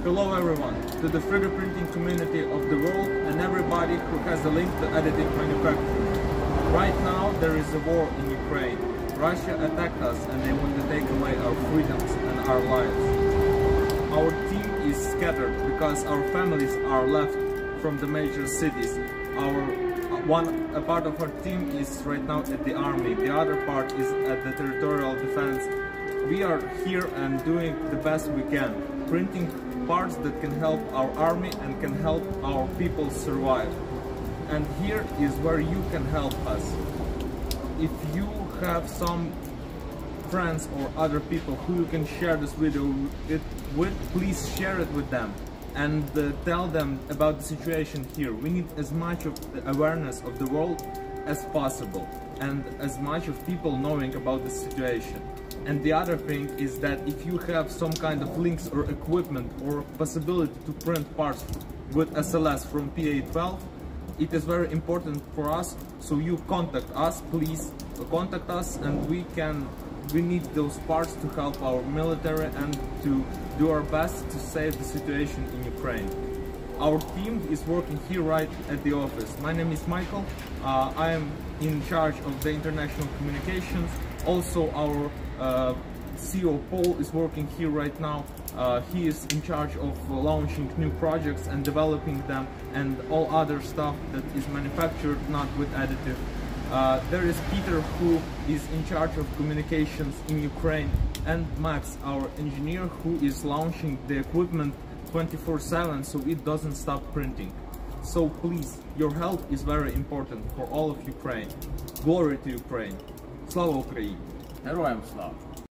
Hello everyone, to the 3D printing community of the world and everybody who has a link to additive manufacturing. Right now there is a war in Ukraine. Russia attacked us and they want to take away our freedoms and our lives. Our team is scattered because our families are left from the major cities. A part of our team is right now at the army, the other part is at the territorial defense. We are here and doing the best we can, printing parts that can help our army and can help our people survive. And here is where you can help us. If you have some friends or other people who you can share this video with, please share it with them and tell them about the situation here. We need as much of the awareness of the world as possible and as much of people knowing about the situation. And the other thing is that if you have some kind of links or equipment or possibility to print parts with SLS from PA12, it is very important for us, so you contact us, please contact us, and we need those parts to help our military and to do our best to save the situation in Ukraine. Our team is working here right at the office. My name is Michael. I am in charge of the international communications. Also our CEO Paul is working here right now. He is in charge of launching new projects and developing them and all other stuff that is manufactured not with additive. There is Peter, who is in charge of communications in Ukraine, and Max, our engineer, who is launching the equipment 24/7 so it doesn't stop printing. So please, your help is very important for all of Ukraine. Glory to Ukraine! Slava Ukraini! Героям слава!